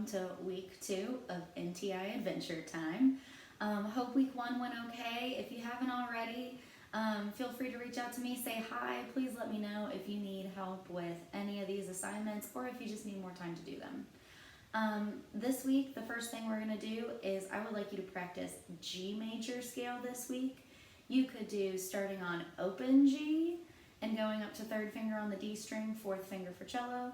welcome to week 2 of NTI Adventure Time. Hope week 1 went okay. If you haven't already, feel free to reach out to me, say hi. Please let me know if you need help with any of these assignments or if you just need more time to do them. This week, the first thing we're going to do is I would like you to practice G major scale this week. You could do starting on open G and going up to 3rd finger on the D string, 4th finger for cello.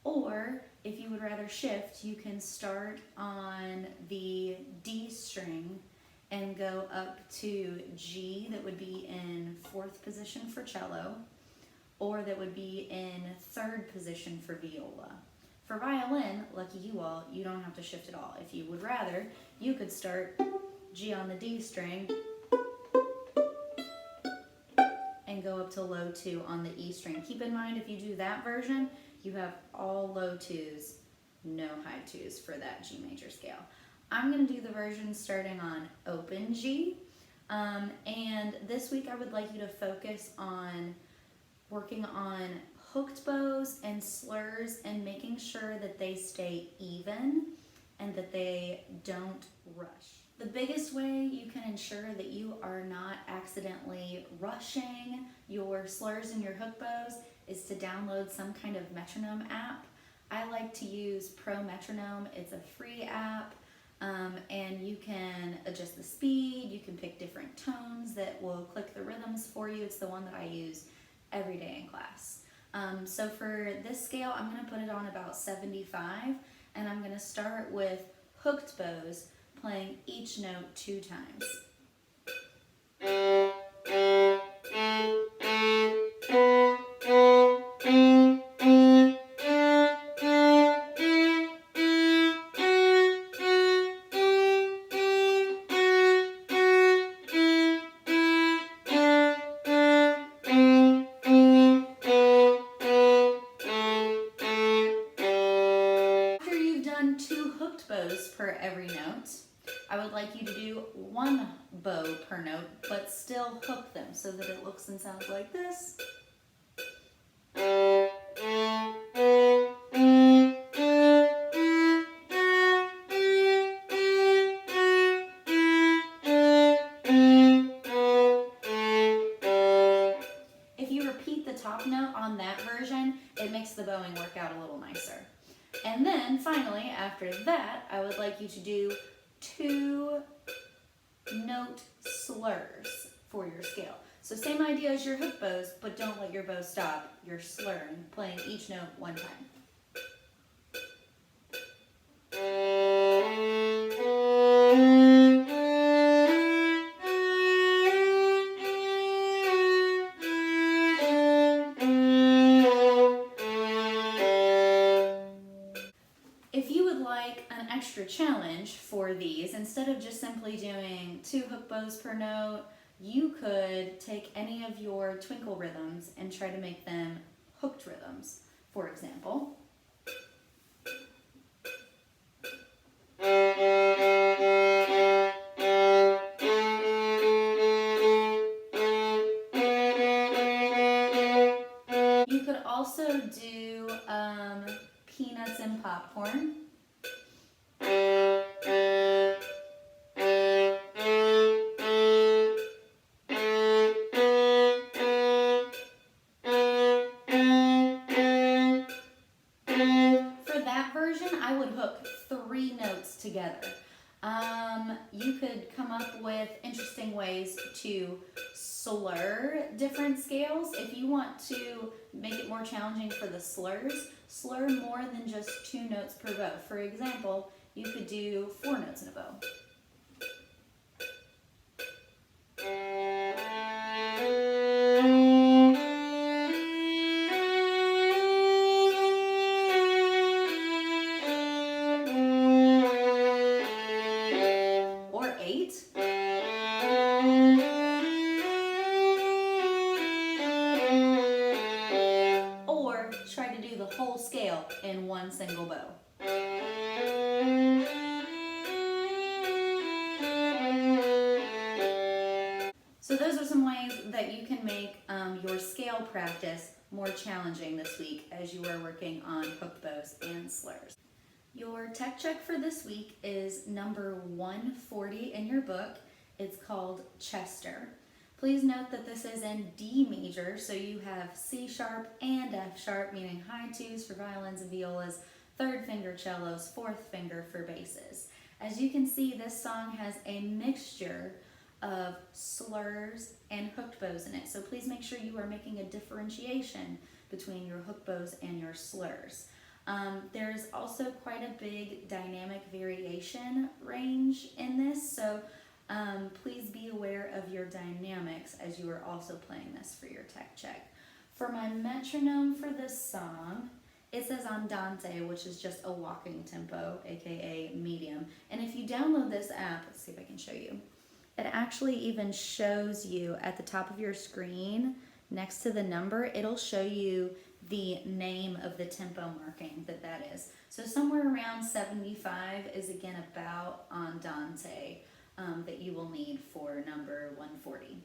Or if you would rather shift, you can start on the D string and go up to G, that would be in 4th position for cello, or that would be in 3rd position for viola. For violin, lucky you all, you don't have to shift at all. If you would rather, you could start G on the D string and go up to low 2 on the E string. Keep in mind, if you do that version, you have all low 2s, no high 2s for that G major scale. I'm going to do the version starting on open G, and this week I would like you to focus on working on hooked bows and slurs and making sure that they stay even and that they don't rush. The biggest way you can ensure that you are not accidentally rushing your slurs and your hook bows is to download some kind of metronome app. I like to use Pro Metronome. It's a free app, and you can adjust the speed, you can pick different tones that will click the rhythms for you. It's the one that I use every day in class. So for this scale, I'm going to put it on about 75, and I'm going to start with hooked bows, playing each note 2 times. After you've done 2 hooked bows per every note, I would like you to do 1 bow per note, but still hook them so that it looks and sounds like this. If you repeat the top note on that version, it makes the bowing work out a little nicer. And then finally, after that, I would like you to do 2 note slurs for your scale. So same idea as your hook bows, but don't let your bow stop. You're slurring, playing each note 1 time. If you would like an extra challenge for these, instead of just simply doing 2 hook bows per note, you could take any of your twinkle rhythms and try to make them hooked rhythms. For example, you could also do peanuts and popcorn. For that version, I would hook 3 notes together. You could come up with interesting ways to slur different scales. If you want to make it more challenging for the slurs, slur more than just 2 notes per bow. For example, you could do 4 notes in a bow. Or 8. Or try to do the whole scale in 1 single bow. So those are some ways that you can make your scale practice more challenging this week as you are working on hook bows and slurs. Your tech check for this week is number 140 in your book. It's called Chester. Please note that this is in D major, so you have C sharp and F sharp, meaning high twos for violins and violas, third finger cellos, fourth finger for basses. As you can see, this song has a mixture of slurs and hooked bows in it, so please make sure you are making a differentiation between your hook bows and your slurs. There's also quite a big dynamic variation range in this, so please be aware of your dynamics as you are also playing this for your tech check. For my metronome for this song, it says andante, which is just a walking tempo, aka medium. And if you download this app, let's see if I can show you, it actually even shows you at the top of your screen, next to the number, it'll show you the name of the tempo marking that is. So somewhere around 75 is again about andante that you will need for number 140.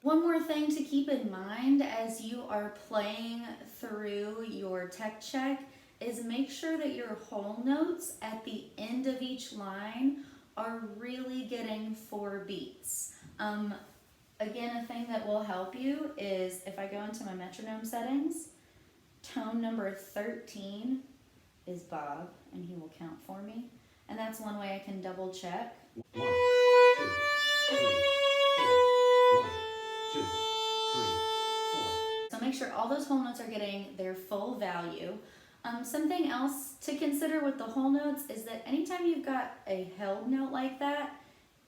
One more thing to keep in mind as you are playing through your tech check is make sure that your whole notes at the end of each line are really getting 4 beats. Again, a thing that will help you is if I go into my metronome settings, tone number 13 is Bob, and he will count for me. And that's one way I can double check. 1, 2, 3, 4. 1, 2, 3, 4. So make sure all those whole notes are getting their full value. Something else to consider with the whole notes is that anytime you've got a held note like that,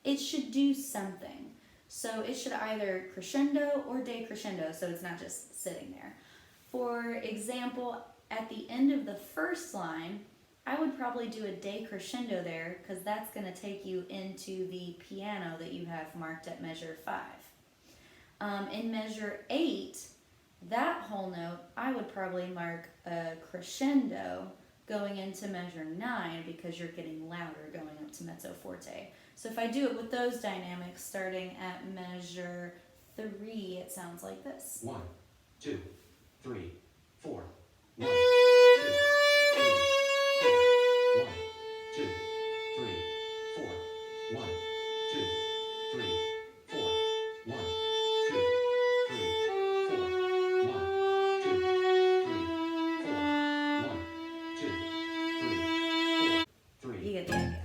it should do something. So it should either crescendo or decrescendo, so it's not just sitting there. For example, at the end of the first line, I would probably do a decrescendo there because that's going to take you into the piano that you have marked at measure 5. In measure 8, that whole note, I would probably mark a crescendo going into measure 9 because you're getting louder going up to mezzo forte. So if I do it with those dynamics, starting at measure 3, it sounds like this. 1, 2, 3, 4. 1, 2, 3, 4. 1, 2, 3, 4. 1, 2, 3, 4. 1, 2, 3, 4. 1, 2, 3, 4. 1, 2, 3, 4. 3. You get the idea.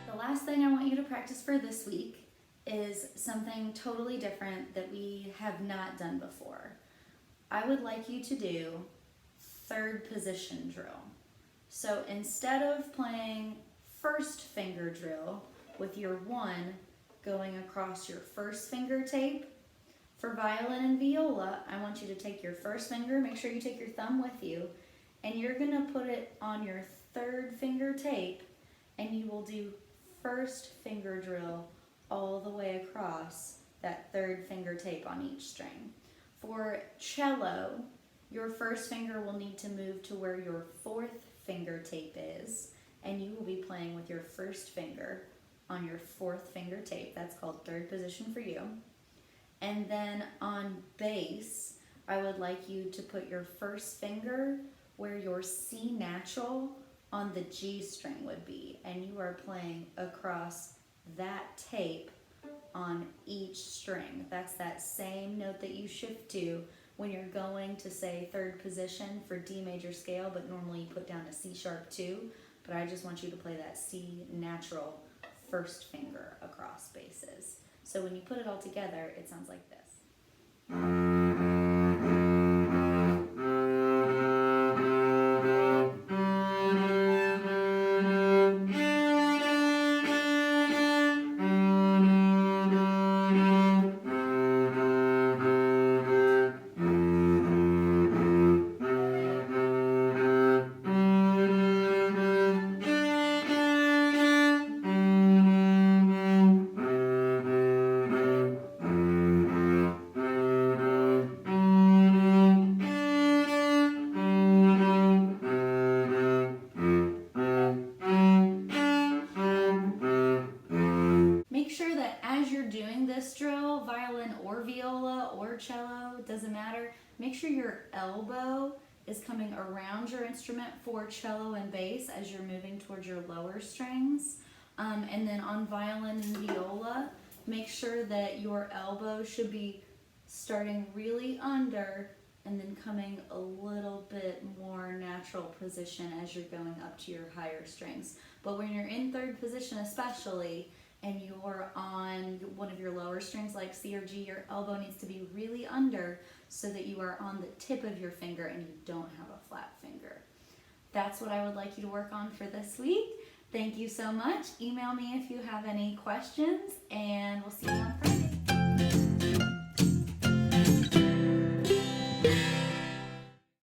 The last thing I want you to practice for this week is something totally different that we have not done before. I would like you to do third position drill. So instead of playing first finger drill with your 1 going across your first finger tape, for violin and viola, I want you to take your first finger, make sure you take your thumb with you, and you're going to put it on your third finger tape, and you will do first finger drill all the way across that third finger tape on each string. For cello, your first finger will need to move to where your fourth finger tape is, and you will be playing with your first finger on your fourth finger tape. That's called third position for you. And then on bass, I would like you to put your first finger where your C natural on the G string would be, and you are playing across that tape on each string. That's that same note that you shift to when you're going to say third position for D major scale, but normally you put down a C sharp 2. but I just want you to play that C natural first finger across basses. So when you put it all together, it sounds like this. Make sure that as you're doing this drill, violin or viola or cello, doesn't matter, make sure your elbow is coming around your instrument for cello and bass as you're moving towards your lower strings. And then on violin and viola, make sure that your elbow should be starting really under and then coming a little bit more natural position as you're going up to your higher strings. But when you're in third position especially, and you're on one of your lower strings like C or G, your elbow needs to be really under so that you are on the tip of your finger and you don't have a flat finger. That's what I would like you to work on for this week. Thank you so much. Email me if you have any questions, and we'll see you on Friday.